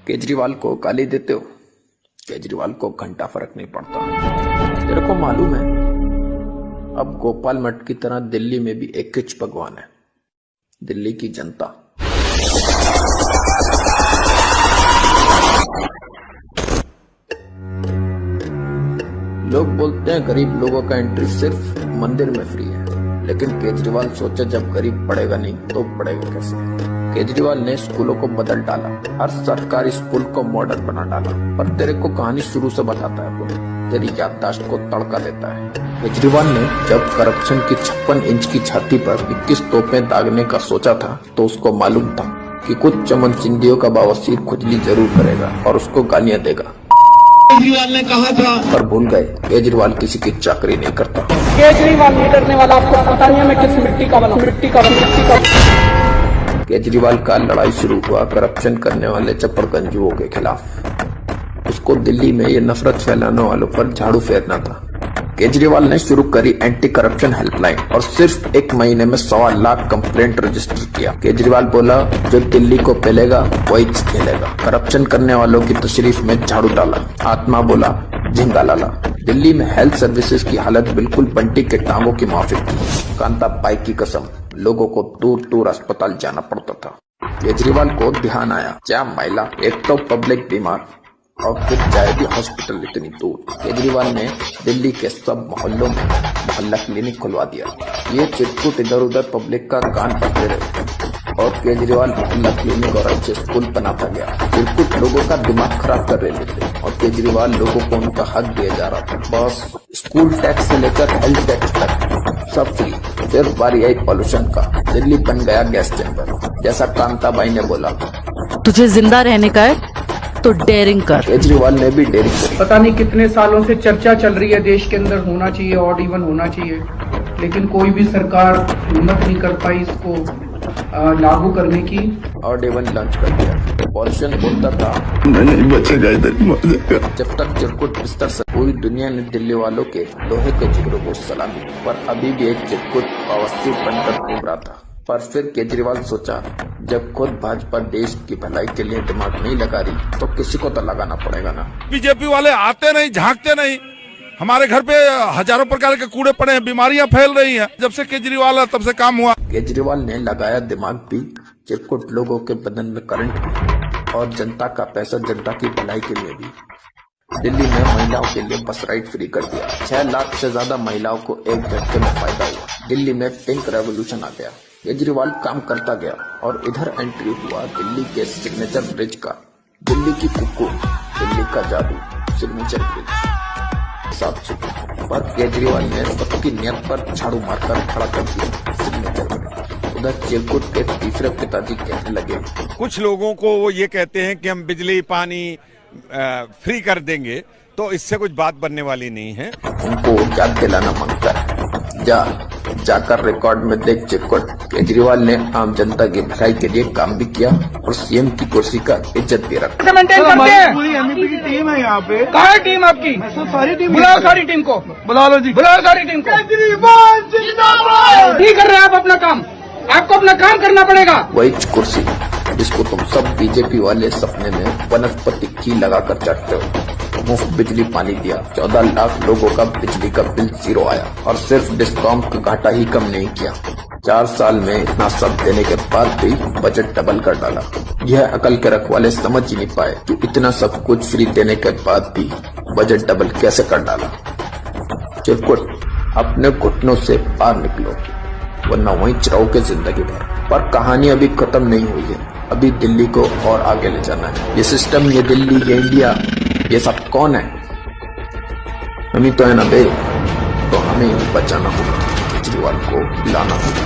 केजरीवाल को गाली देते हो, केजरीवाल को घंटा फर्क नहीं पड़ता। तेरे को मालूम है अब गोपाल मठ की तरह दिल्ली में भी एक किच भगवान है, दिल्ली की जनता। लोग बोलते हैं गरीब लोगों का एंट्री सिर्फ मंदिर में फ्री है, लेकिन केजरीवाल सोचा जब गरीब पढ़ेगा नहीं तो पढ़ेगा कैसे। केजरीवाल ने स्कूलों को बदल डाला, हर सरकारी स्कूल को मॉडल बना डाला। पर तेरे को कहानी शुरू से बताता है वो, तेरी याददाश्त को तड़का देता है। केजरीवाल ने जब करप्शन की 56 इंच की छाती पर 21 तोपें दागने का सोचा था तो उसको मालूम था कि कुछ चमनचिंदियों का बवासीर खुजली जरूर करेगा और उसको गालियां देगा। केजरीवाल ने कहा था, पर भूल गए केजरीवाल किसी की चाकरी नहीं करता। केजरीवाल नहीं डरने वाला, आपको पता नहीं है मैं किस मिट्टी का केजरीवाल का लड़ाई शुरू हुआ करप्शन करने वाले चप्पड़गंजुओं के खिलाफ। उसको दिल्ली में ये नफरत फैलाने वालों पर झाड़ू फेरना था। केजरीवाल ने शुरू करी एंटी करप्शन हेल्पलाइन और सिर्फ 1 महीने में 1.25 लाख कंप्लेंट रजिस्टर किया। केजरीवाल बोला जो दिल्ली को पेलेगा वही खेलेगा। करप्शन करने वालों की तशरीफ में झाड़ू डाला। आत्मा बोला झिंगा लाला। दिल्ली में हेल्थ सर्विसेज की हालत बिल्कुल बंटी के टांगों की माफिक थी। कांता बाई की कसम, लोगों को दूर दूर अस्पताल जाना पड़ता था। केजरीवाल को ध्यान आया, क्या महिला, एक तो पब्लिक बीमार और फिर जाएगी हॉस्पिटल इतनी दूर। केजरीवाल ने दिल्ली के सब मोहल्लों में मोहल्ला क्लिनिक खुलवा दिया। ये चिरकुट इधर उधर पब्लिक का कान पकड़े रहे और केजरीवाल मोहल्ला क्लिनिक और अच्छे स्कूल बनाता गया। चिरकुट लोगों का दिमाग खराब कर रहे थे और केजरीवाल लोगों को उनका हक दिया जा रहा था। बस स्कूल टैक्स से लेकर हेल्थ टैक्स तक सब फ्री। फिर बारी आई पॉल्यूशन का, दिल्ली बन गया गैस चैम्बर। जैसा कांताबाई ने बोला, तुझे जिंदा रहने का है तो डेयरिंग कर। केजरीवाल ने भी डेयरिंग करी। पता नहीं कितने सालों से चर्चा चल रही है देश के अंदर होना चाहिए, ऑड इवन होना चाहिए, लेकिन कोई भी सरकार हिम्मत नहीं कर पाई इसको लागू करने की। और इवन लॉन्च कर दिया। पॉल्यूशन बोलता था नहीं बचेगा इधर मर जाएगा। जब तक चिरकुट बिस्तर से पूरी दुनिया ने दिल्ली वालों के लोहे के जिगरों को सलामी दी, पर अभी भी एक चिरकुट बवासीर बनकर घूम रहा था। पर फिर केजरीवाल सोचा जब खुद भाजपा देश की भलाई के लिए दिमाग नहीं लगा रही तो किसी को तो लगाना पड़ेगा ना। बीजेपी वाले आते नहीं, झांकते नहीं। हमारे घर पे हजारों प्रकार के कूड़े पड़े हैं, बीमारियां फैल रही हैं। जब से केजरीवाल है तब से काम हुआ। केजरीवाल ने लगाया दिमाग भी, चिरकुट लोगों के बदन में करंट भी और जनता का पैसा जनता की भलाई के लिए भी। दिल्ली में महिलाओं के लिए बस राइड फ्री कर दिया। 6 लाख से ज्यादा महिलाओं को एक झटके में फायदा हुआ। दिल्ली में पिंक रेवोल्यूशन आ गया। केजरीवाल काम करता गया और इधर एंट्री हुआ दिल्ली के सिग्नेचर ब्रिज का। दिल्ली की कुक्कू, दिल्ली का जादू, सिग्नेचर ब्रिज साफ चुका। पर केजरीवाल ने सबकी नियत पर झाड़ू मारकर खड़ा कर दिया सिग्नेचर ब्रिज। उधर चिरकुट के तीसरे पिताजी कहने लगे, कुछ लोगों को वो ये कहते हैं कि हम बिजली पानी फ्री कर देंगे, तो इससे कुछ बात बनने वाली नहीं है। उनको याद दिलाना मांगता है। जाकर रिकॉर्ड में देख चिरकुट, केजरीवाल ने आम जनता की भलाई के लिए काम भी किया और सीएम की कुर्सी का इज्जत भी रखा। पूरी एमपी की टीम है यहाँ पे। कहाँ है टीम आपकी? सारी टीम बुलाओ सारी टीम को, बुला लो जी। बुलाओ सारी टीम को। केजरीवाल जिंदाबाद। नहीं कर रहे आप अपना काम, आपको अपना काम करना पड़ेगा। वही कुर्सी जिसको तुम सब बीजेपी वाले सपने में वनस्पति घी लगाकर चढ़ते हो। मुफ्त बिजली पानी दिया, 14 लाख लोगों का बिजली का बिल 0 आया और सिर्फ डिस्कॉम का घाटा ही कम नहीं किया। 4 साल में इतना सब देने के बाद भी बजट डबल कर डाला। यह अकल के रखवाले समझ ही नहीं पाए कि इतना सब कुछ फ्री देने के बाद भी बजट डबल कैसे कर डाला। चिरकुट, अपने घुटनों से बाहर निकलो वरना वहीं चढ़ोगे जिंदगी भर। पर कहानी अभी खत्म नहीं हुई है, अभी दिल्ली को और आगे ले जाना है। ये सिस्टम, ये दिल्ली, ये इंडिया, ये सब कौन है? हम ही तो है ना बे। तो हमें ही बचाना होगा, केजरीवाल को लाना होगा।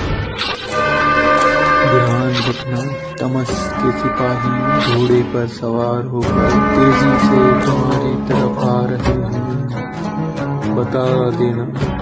ध्यान रखना, तमस के सिपाही घोड़े पर सवार होकर तेजी से तुम्हारी तरफ आ रहे हैं, बता देना।